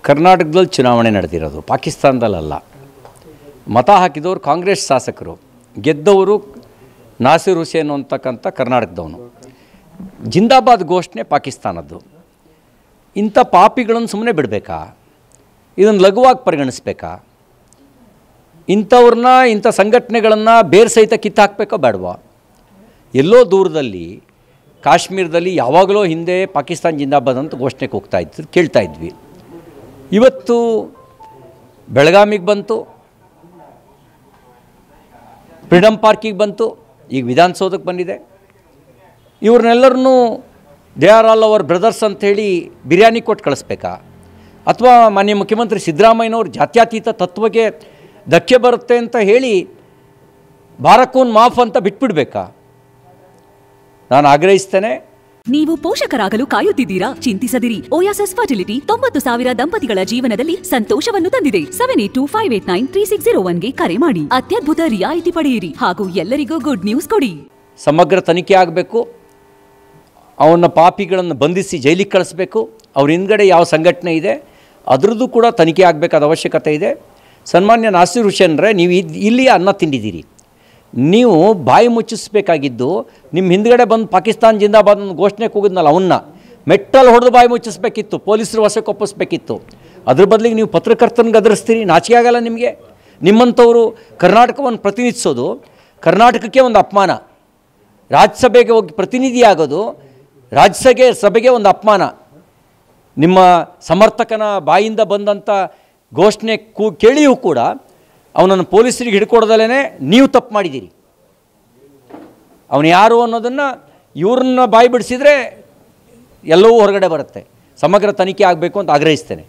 ಕರ್ನಾಟಕದಲ್ಲಿ ಚುನಾವಣೆ ನಡೆದಿರೋದು, ಪಾಕಿಸ್ತಾನದಲ್ಲ. ಮತ ಹಾಕಿದವರು ಕಾಂಗ್ರೆಸ್ ಶಾಸಕರು, ಗೆದ್ದವರು ನಾಸಿರ್ ಹುಸೇನ್ ಅಂತಕ್ಕಂಥ ಕರ್ನಾಟಕದವನು. ಜಿಂದಾಬಾದ್ ಘೋಷಣೆ ಪಾಕಿಸ್ತಾನದ್ದು. ಇಂಥ ಪಾಪಿಗಳನ್ನು ಸುಮ್ಮನೆ ಬಿಡಬೇಕಾ? ಇದನ್ನು ಲಘುವಾಗಿ ಪರಿಗಣಿಸ್ಬೇಕಾ? ಇಂಥವ್ರನ್ನ, ಇಂಥ ಸಂಘಟನೆಗಳನ್ನು ಬೇರೆ ಸಹಿತ ಕಿತ್ತಾಕಬೇಕೋ ಬೇಡವಾ? ಎಲ್ಲೋ ದೂರದಲ್ಲಿ ಕಾಶ್ಮೀರದಲ್ಲಿ ಯಾವಾಗಲೂ ಹಿಂದೆ ಪಾಕಿಸ್ತಾನ ಜಿಂದಾಬಾದ್ ಅಂತ ಘೋಷಣೆಗೆ ಕೇಳ್ತಾ ಇದ್ವಿ. ಇವತ್ತು ಬೆಳಗಾಮಿಗೆ ಬಂತು, ಫ್ರೀಡಮ್ ಪಾರ್ಕಿಗೆ ಬಂತು, ಈಗ ವಿಧಾನಸೌಧಕ್ಕೆ ಬಂದಿದೆ. ಇವ್ರನ್ನೆಲ್ಲರನ್ನೂ they are all our brothers ಅಂಥೇಳಿ ಬಿರಿಯಾನಿ ಕೊಟ್ಟು ಕಳಿಸ್ಬೇಕಾ? ಅಥವಾ ಮಾನ್ಯ ಮುಖ್ಯಮಂತ್ರಿ ಸಿದ್ದರಾಮಯ್ಯನವ್ರ ಜಾತ್ಯತೀತ ತತ್ವಕ್ಕೆ ಧಕ್ಕೆ ಬರುತ್ತೆ ಅಂತ ಹೇಳಿ ಭಾರಕ್ಕೂನ್ ಮಾಫ್ ಅಂತ ಬಿಟ್ಬಿಡ್ಬೇಕಾ? ನಾನು ಆಗ್ರಹಿಸ್ತೇನೆ. ನೀವು ಪೋಷಕರಾಗಲು ಕಾಯುತ್ತಿದ್ದೀರಾ? ಚಿಂತಿಸದಿರಿ. ಓಯಾಸಿಸ್ ಫರ್ಟಿಲಿಟಿ 90,000 ದಂಪತಿಗಳ ಜೀವನದಲ್ಲಿ ಸಂತೋಷವನ್ನು ತಂದಿದೆ. 7825893601ಗೆ ಕರೆ ಮಾಡಿ. ಅತ್ಯದ್ಭುತ ರಿಯಾಯಿತಿ ಪಡೆಯಿರಿ ಹಾಗೂ ಎಲ್ಲರಿಗೂ ಗುಡ್ ನ್ಯೂಸ್ ಕೊಡಿ. ಸಮಗ್ರ ತನಿಖೆ ಆಗಬೇಕು. ಅವನ್ನ ಪಾಪಿಗಳನ್ನು ಬಂಧಿಸಿ ಜೈಲಿಗೆ ಕಳಿಸ್ಬೇಕು. ಅವ್ರ ಹಿಂದ್ಗಡೆ ಯಾವ ಸಂಘಟನೆ ಇದೆ ಅದರದ್ದು ಕೂಡ ತನಿಖೆ ಆಗಬೇಕಾದ ಅವಶ್ಯಕತೆ ಇದೆ. ಸನ್ಮಾನ್ಯ ನಾಸಿರ್ ಹುಸೇನ್ರೆ, ನೀವು ಇಲ್ಲಿ ಅನ್ನ ತಿಂದಿದ್ದೀರಿ. ನೀವು ಬಾಯಿ ಮುಚ್ಚಿಸ್ಬೇಕಾಗಿದ್ದು ನಿಮ್ಮ ಹಿಂದ್ಗಡೆ ಬಂದು ಪಾಕಿಸ್ತಾನ ಜಿಂದಾಬಾದ್ ಒಂದು ಘೋಷಣೆ ಕೂಗಿದ್ನಲ್ಲ, ಅವನ್ನ ಮೆಟ್ಟಲ್ಲಿ ಹೊಡೆದು ಬಾಯಿ ಮುಚ್ಚಿಸ್ಬೇಕಿತ್ತು, ಪೊಲೀಸರು ವಶಕ್ಕೆ ಒಪ್ಪಿಸ್ಬೇಕಿತ್ತು. ಅದ್ರ ಬದಲಿಗೆ ನೀವು ಪತ್ರಕರ್ತನಿಗೆ ಗದರಿಸ್ತೀರಿ. ನಾಚಿಕೆ ಆಗಲ್ಲ ನಿಮಗೆ? ನಿಮ್ಮಂಥವರು ಕರ್ನಾಟಕವನ್ನು ಪ್ರತಿನಿಧಿಸೋದು ಕರ್ನಾಟಕಕ್ಕೆ ಒಂದು ಅಪಮಾನ. ರಾಜ್ಯಸಭೆಗೆ ಹೋಗಿ ಪ್ರತಿನಿಧಿಯಾಗೋದು ರಾಜ್ಯಸಭೆಗೆ ಒಂದು ಅಪಮಾನ. ನಿಮ್ಮ ಸಮರ್ಥಕನ ಬಾಯಿಂದ ಬಂದಂಥ ಘೋಷಣೆ ಕೇಳಿಯೂ ಕೂಡ ಅವನನ್ನು ಪೊಲೀಸರಿಗೆ ಹಿಡ್ಕೊಡದಲ್ಲೇ ನೀವು ತಪ್ಪು ಮಾಡಿದ್ದೀರಿ. ಅವನು ಯಾರು ಅನ್ನೋದನ್ನು ಇವ್ರನ್ನ ಬಾಯಿ ಬಿಡಿಸಿದರೆ ಎಲ್ಲವೂ ಹೊರಗಡೆ ಬರುತ್ತೆ. ಸಮಗ್ರ ತನಿಖೆ ಆಗಬೇಕು ಅಂತ ಆಗ್ರಹಿಸ್ತೇನೆ.